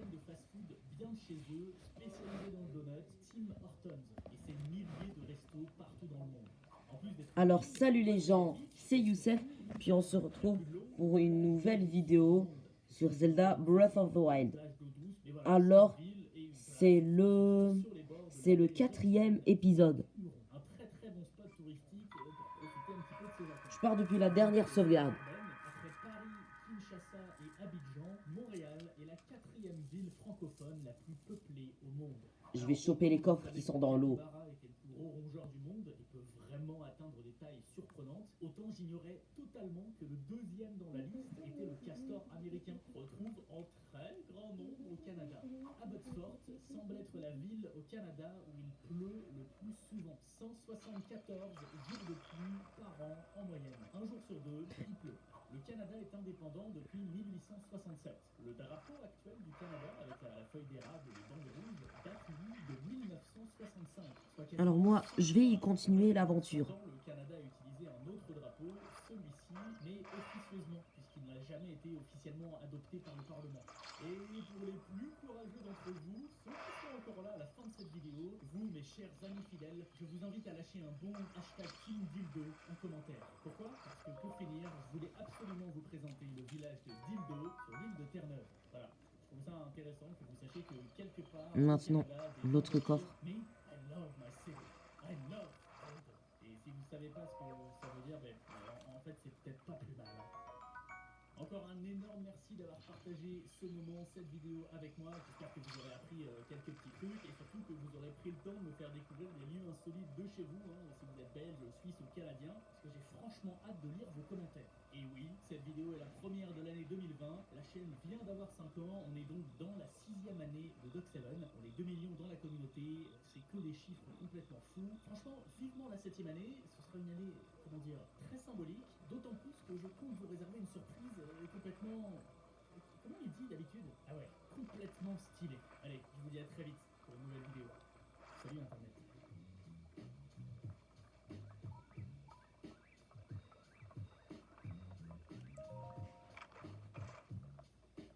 chaîne de fast-food bien de chez eux, spécialisée dans le donut, Tim Hortons. Et c'est milliers de restos partout dans le monde. En plus d'être Alors salut les gens, c'est Youssef, puis on se retrouve pour une nouvelle vidéo sur Zelda Breath of the Wild. Alors c'est le quatrième épisode. un très très bon spot touristique pour profiter un petit peu de ses vacances. Je pars depuis la dernière sauvegarde. Après Paris, Kinshasa et Abidjan, Montréal est la quatrième ville francophone la plus peuplée au monde. Je vais choper les coffres qui sont dans l'eau. Capybara était le plus gros rongeur du monde et peut vraiment atteindre des tailles surprenantes. Autant j'ignorais totalement que le deuxième dans la liste était le castor américain. On retrouve en très grand nombre au Canada. Abbotsford semble être la ville au Canada où il pleut le plus souvent. 174 jours de pluie par an en moyenne. Un jour sur deux, il pleut. Le Canada est indépendant depuis 1867. Le drapeau actuel du Canada, avec la feuille d'érable et les bandes rouges, date lui de 1965. Alors moi, je vais y continuer l'aventure. Le Canada a utilisé un autre drapeau, celui-ci, mais officieusement, puisqu'il n'a jamais été officiellement adopté par le Parlement. Et pour les plus courageux d'entre vous, ceux qui sont encore là à la fin de cette vidéo, vous, mes chers amis fidèles, je vous invite à lâcher un bon hashtag TeamDildo en commentaire. Pourquoi? Parce que pour finir, je voulais absolument vous présenter le village de Dildo sur l'île de Terre-Neuve. Voilà. Je trouve ça intéressant que vous sachiez que quelque part... Maintenant, l'autre coffre. Mais I love my city. I love Dildo. Et si vous ne savez pas ce que ça veut dire, ben, en fait, c'est peut-être pas plus mal. Encore un énorme merci d'avoir partagé ce moment, cette vidéo avec moi. J'espère que vous aurez appris quelques petits trucs et surtout que vous aurez pris le temps de me faire découvrir des lieux insolites de chez vous, si vous êtes belge, suisse ou canadien, parce que j'ai franchement hâte de lire vos commentaires. Et oui, cette vidéo est la première de l'année 2020. La chaîne vient d'avoir 5 ans. On est donc dans la 6e année de Doc7. On est 2 millions dans la communauté. C'est que des chiffres complètement fous. Franchement, vivement la 7e année. Ce sera une année, comment dire, très symbolique. D'autant plus que je compte vous réserver une surprise complètement... Comment il dit d'habitude? Ah ouais, complètement stylé. Allez, je vous dis à très vite pour une nouvelle vidéo. Salut Internet.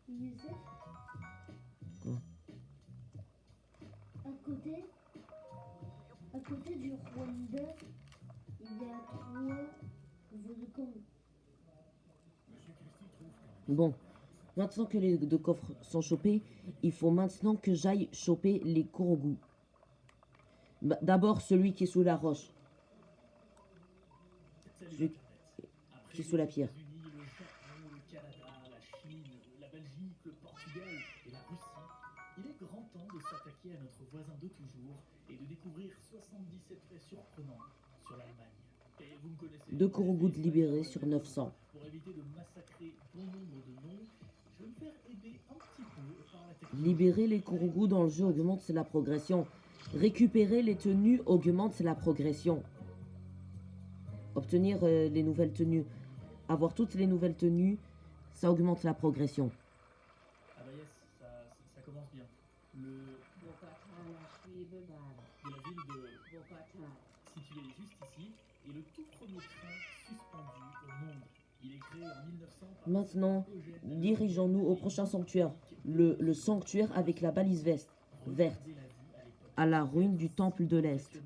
Youssef, Quoi? à côté du Rwanda, il y a 3 volcans. Bon, maintenant que les deux coffres sont chopés, il faut maintenant que j'aille choper les Korogu. D'abord celui qui est sous la roche. Celui qui est sous la pierre. Le Japon, le Canada, la Chine, la Belgique, le Portugal et la Russie, il est grand temps de s'attaquer à notre voisin de toujours et de découvrir 77 faits surprenants sur l'Allemagne. Et vous me connaissez. 2 Korogu libérés sur 900. Pour éviter de massacrer bon nombre de noms, je vais me faire aider un petit peu par la technique. Libérer les Korogu dans le jeu augmente la progression. Récupérer les tenues augmente la progression. Obtenir les nouvelles tenues. Avoir toutes les nouvelles tenues, ça augmente la progression. Ah bah yes, ça commence bien. Le de la ville de situé juste ici est le tout premier train suspendu au monde. Il est créé en 1900 par Maintenant, dirigeons-nous au prochain sanctuaire. Le sanctuaire avec la balise verte. À la ruine du temple de l'Est.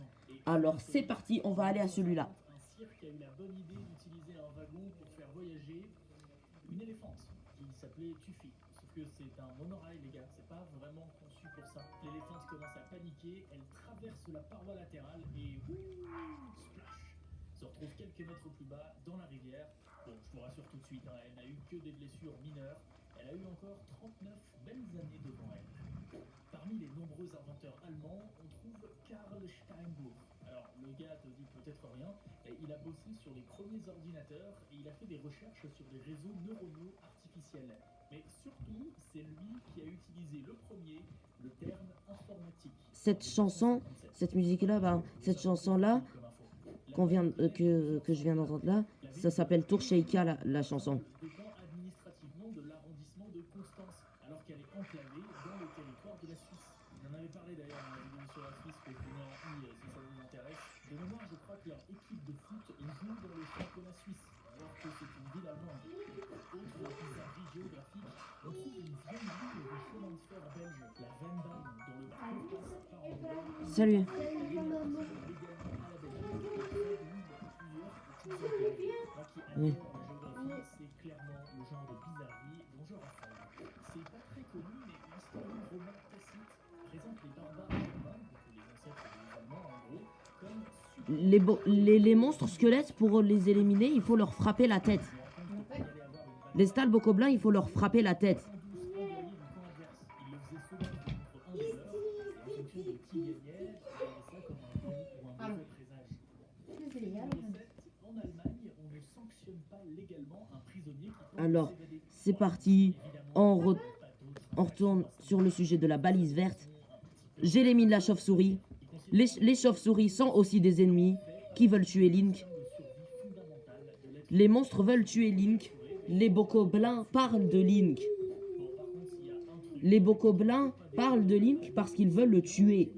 Alors c'est parti, on va aller à celui-là. un cirque a eu la bonne idée d'utiliser un wagon pour faire voyager une éléphante qui s'appelait Tuffy. Sauf que c'est un monorail, les gars, c'est pas vraiment conçu pour ça. L'éléphante commence à paniquer, elle traverse la paroi latérale et splash, se retrouve quelques mètres plus bas dans la rivière. Bon, je vous rassure tout de suite, elle n'a eu que des blessures mineures. Elle a eu encore 39 belles années devant elle. Parmi les nombreux inventeurs allemands, on trouve Karl Steinbuch. Alors, le gars te dit peut-être rien, il a bossé sur les premiers ordinateurs et il a fait des recherches sur des réseaux neuronaux artificiels. Mais surtout, c'est lui qui a utilisé le premier le terme informatique. Cette chanson, cette musique-là, cette chanson-là, que je viens d'entendre là, ça s'appelle Tour-Sheika, la chanson. Dépend administrativement de l'arrondissement de Constance, alors qu'elle est enclavée dans le territoire de la Suisse. On en avait parlé d'ailleurs dans la vidéo sur la Suisse que je vous mets en i si ça vous intéresse. De mémoire, je crois que leur équipe de foot joue dans le championnat suisse, alors que c'est une ville allemande. Autre bizarrerie géographique, on trouve une vieille ligne de chemin de fer Salut. Oui. C'est clairement le genre de bizarrerie dont je raffole. C'est pas très connu, mais l'histoire du roman Tacite présente les barbares germains, donc les ancêtres des Allemands en gros, comme Les monstres squelettes, pour les éliminer, il faut leur frapper la tête. Les stalles bocoblins, il faut leur frapper la tête. Alors, c'est parti. On retourne sur le sujet de la balise verte. J'élimine la chauve-souris. Les chauves-souris sont aussi des ennemis qui veulent tuer Link. Les monstres veulent tuer Link. Les bocoblins parlent de Link. Les bocoblins parlent de Link parce qu'ils veulent le tuer.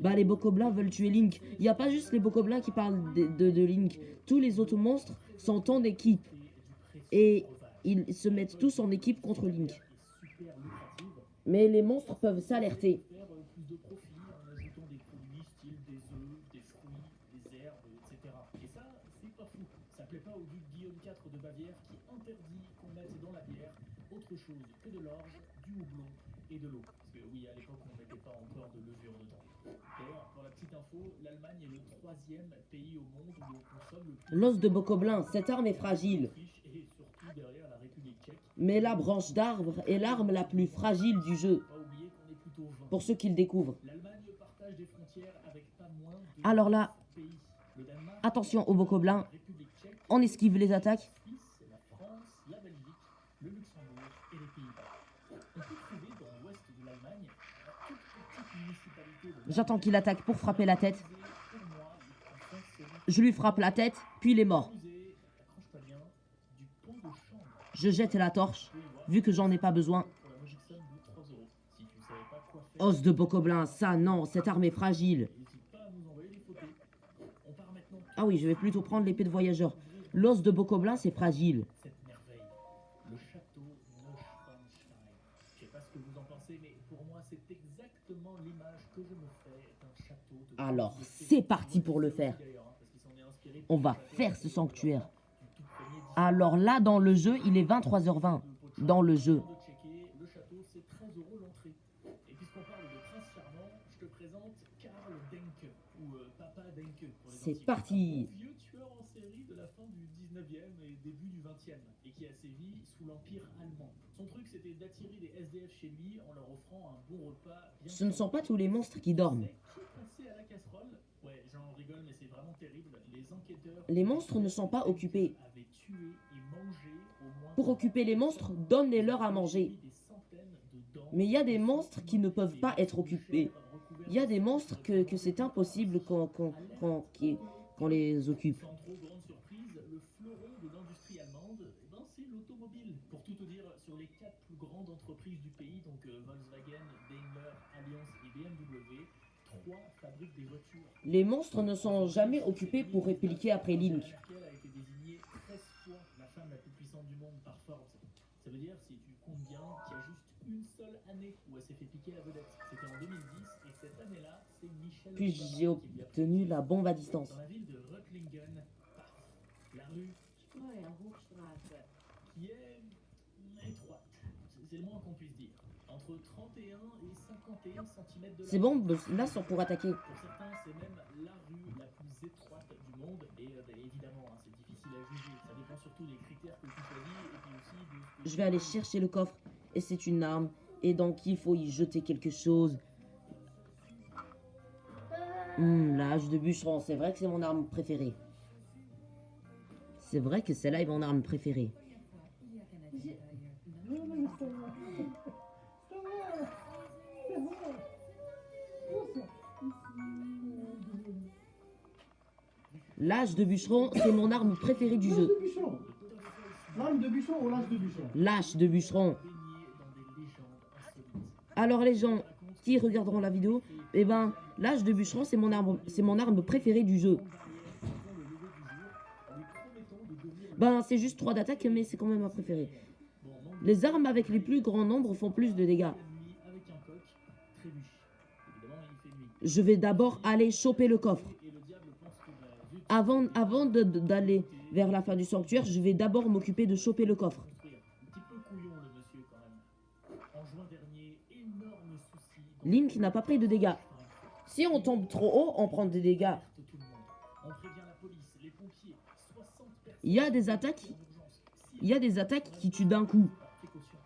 Bah, les bocoblins veulent tuer Link. Il n'y a pas juste les bocoblins qui parlent de Link. Tous les autres monstres sont en équipe. Et ils se mettent tous en équipe contre Link. Mais les monstres peuvent s'alerter. De Bavière qui interdit qu'on mette dans la bière autre chose que de l'orge, du houblon et de l'eau. Parce que oui, à l'époque, on ne mettait pas encore de levure dedans. D'ailleurs, pour la petite info, l'Allemagne est le 3e pays au monde où on consomme le plus L'os de bocoblin, cette arme est fragile. et surtout derrière la République tchèque. Mais la branche d'arbre est l'arme la plus fragile du jeu. Pas oublier qu'on est plutôt 20. Pour ceux qui le découvrent. L'Allemagne partage des frontières avec pas moins de Alors là, pays. Le Danemark, attention aux bocoblins. la République tchèque, On esquive les attaques. la France, la Belgique, le Luxembourg et les Pays-Bas. On peut trouver dans l'ouest de l'Allemagne toute petite municipalité de J'attends qu'il attaque pour frapper la tête. pour moi, les Français seront Je lui frappe la tête, puis il est mort. accroche pas bien, du pont de chambre Je jette la torche, vu que j'en ai pas besoin. pour la magique somme de 3 euros. Si tu ne savais pas quoi faire, Os de bocoblin, ça non, cette arme est fragile. n'hésite pas à nous envoyer des photos. On part maintenant Ah oui, je vais plutôt prendre l'épée de voyageur. L'os de bocoblin, c'est fragile. cette merveille, le château Neuschwanstein. Je sais pas ce que vous en pensez, mais pour moi, c'est exactement l'image que je me fais d'un château de Alors, c'est parti pour le faire. d'ailleurs, hein, parce qu'il s'en est inspiré On va faire ce sanctuaire. du tout premier Alors là, dans le jeu, il est 23h20. Dans le jeu. de checker, le château, c'est 13 euros l'entrée. Et puisqu'on parle de prince charmant, je te présente Karl Denke, ou Papa Denke pour les C'est intimes. parti. Un vieux tueur en série de la fin du 19e et début du 20e, et qui a sévi sous l'Empire allemand. Son truc, c'était d'attirer des SDF chez lui en leur offrant un bon repas bien Ce ne sont pas tous les monstres qui dorment. qui passait à la casserole. Ouais, j'en rigole, mais c'est vraiment terrible. Les enquêteurs Les monstres ne sont pas occupés. avaient tué et mangé au moins Pour occuper les monstres, donnez-leur à manger. des centaines de dents. Mais il y a des monstres qui ne peuvent pas être occupés. Il y a des monstres que c'est impossible qu'on les occupe. Sans trop grande surprise, le fleuron de l'industrie allemande, eh ben, c'est l'automobile. Pour tout te dire, sur les 4 plus grandes entreprises du pays, donc Volkswagen, Daimler, Allianz et BMW, 3 fabriquent des voitures. Les monstres ne sont jamais occupés pour répliquer après Link. Merkel a été désignée 13 fois la femme la plus puissante du monde par Forbes. Ça veut dire, si tu comptes bien, qu'il y a juste une seule année où elle s'est fait piquer la vedette. C'était en 2010, et cette année-là, c'est Michelle Puis Obama j'ai qui lui a obtenu la bombe à distance. dans la ville de Reutlingen, paf, la rue qui est étroite. C'est le moins qu'on puisse dire. Entre 31 et 51 cm de C'est bon, là, sont pour attaquer. Pour certains, c'est même la rue la plus étroite du monde. Et évidemment, hein, c'est difficile à juger. Ça dépend surtout des critères que tu choisis et puis aussi de ce que Je vais aller chercher le coffre. Et c'est une arme. Et donc, il faut y jeter quelque chose. La hache de bûcheron, c'est vrai que c'est mon arme préférée. C'est vrai que celle-là est mon arme préférée. L'âge de bûcheron, c'est mon arme préférée du jeu. Lame de bûcheron ou lâche de bûcheron? L'âge de bûcheron. baigner dans des légendes insolites. Alors les gens qui regarderont la vidéo, eh ben, l'âge de bûcheron, c'est mon arme préférée du jeu. Ben, c'est juste 3 d'attaque, mais c'est quand même ma préférée. Les armes avec les plus grands nombres font plus de dégâts. Nuit avec un coq, trébuche. Évidemment, il fait nuit. je vais d'abord aller choper le coffre. Et le diable pense que, bah, zut, Avant d'aller vers la fin du sanctuaire, je vais d'abord m'occuper de choper le coffre. construire. Un petit peu couillon le monsieur quand même. En juin dernier, énorme souci. dans Link n'a pas pris de dégâts. Si on tombe trop haut, on prend des dégâts. tout le monde. On prévient la police, les pompiers, 60 personnes Il y a des attaques, en urgence. il y a des attaques qui tuent d'un coup. Par précaution,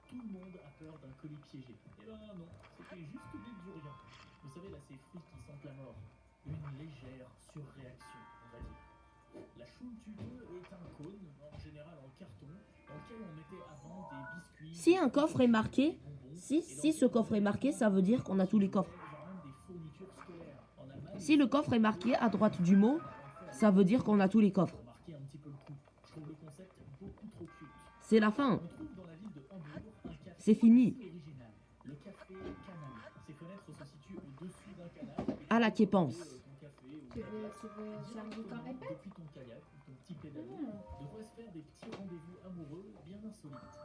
tout le monde a peur d'un colis piégé. Eh ben non, c'était juste des durians. Vous savez, là, ces fruits qui sentent la mort. Une légère surréaction, on va dire. La choule-tube est un cône, en général en carton, dans lequel on mettait avant des biscuits. Si un coffre est marqué, des bonbons, si ce coffre est marqué, ça veut dire qu'on a tous les coffres. genre même des fournitures scolaires. En Allemagne, Si le coffre est marqué à droite du mot, ça veut dire qu'on a tous les coffres. pour marquer un petit peu le coup. Je trouve le concept beaucoup trop cute. C'est la fin. On trouve dans la ville de Hambourg un café C'est fini. original, le café Canal. Ses fenêtres se situent au-dessus d'un canal. À la quépence. Ton café ou Tu ta veux, glace tu veux charger ton iPad? depuis ton kayak ou ton petit pédalo, de quoi se faire des petits rendez-vous amoureux bien insolites.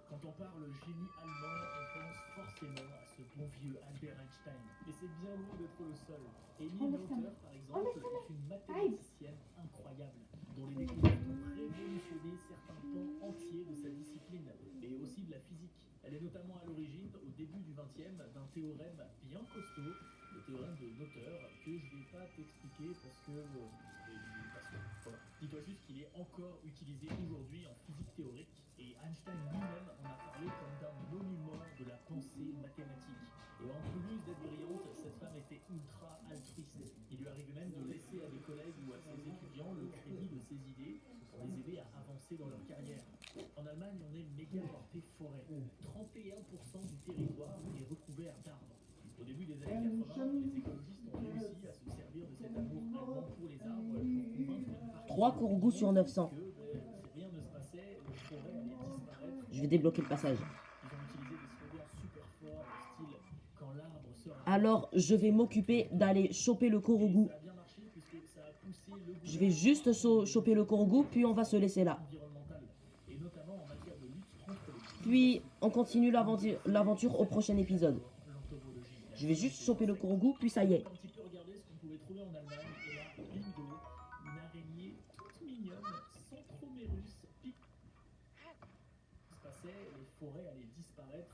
Quand on parle génie allemand, on pense forcément à ce bon vieux Albert Einstein. Et c'est bien loin d'être le seul. Émile Lauter, par exemple, est une mathématicienne incroyable, dont les découvertes ont révolutionné certains pans entiers de sa discipline, et aussi de la physique. Elle est notamment à l'origine, au début du XXe, d'un théorème bien costaud, le théorème de Noether, que je ne vais pas t'expliquer parce que... voilà. Dis-toi juste qu'il est encore utilisé aujourd'hui en physique théorique, et Einstein lui-même en a parlé comme d'un monument de la pensée mathématique. Et en plus d'être brillante, cette femme était ultra altruiste. Il lui arrivait même de laisser à des collègues ou à ses étudiants le crédit de ses idées pour les aider à avancer dans leur carrière. En Allemagne, on est méga porté forêt. 31% du territoire est recouvert d'arbres. Au début des années 80, les écologistes ont réussi à se servir de cet amour allemand pour les arbres pour convaincre une partie 3 courgous sur 900. que si rien ne se passait, les forêts allaient disparaître. Je vais débloquer le passage. Ils ont utilisé des slogans super forts, style quand l'arbre sera. Alors, je vais m'occuper d'aller choper le kourou. Ça a bien marché puisque ça a poussé le Je vais juste choper le kourou, puis on va se laisser là. environnemental, et notamment en matière de lutte contre les Puis, on continue l'aventure au prochain épisode. l'entomologie. Je vais juste choper le kourou, puis ça y est. Un petit peu regarder ce qu'on pouvait trouver en Allemagne, et là, bingo, une araignée toute mignonne, Centromerus pic. Ce qui se passait, les forêts allaient disparaître.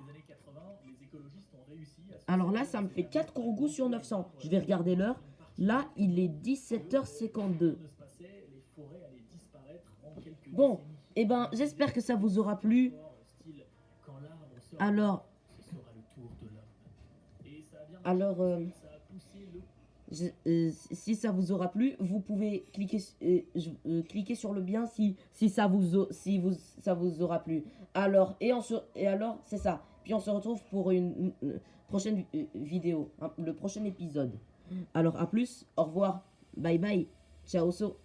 Les années 80, les écologistes ont réussi à se Alors là, ça me fait 4 kourgous sur 900. Je vais regarder l'heure. Là, il est 17h52. ne se passait, les forêts allaient disparaître en quelques Bon, décennies. eh ben, j'espère que ça vous aura plu. Style, quand l'arbre sera Alors, ce sera le tour de l'homme. Et ça a bien marché, alors, ça a poussé le si ça vous aura plu, vous pouvez cliquer, cliquer sur le bien si ça vous aura plu. Alors, alors, c'est ça. Puis on se retrouve pour une prochaine vidéo, hein, le prochain épisode. Alors, à plus, au revoir, bye bye, ciao. So.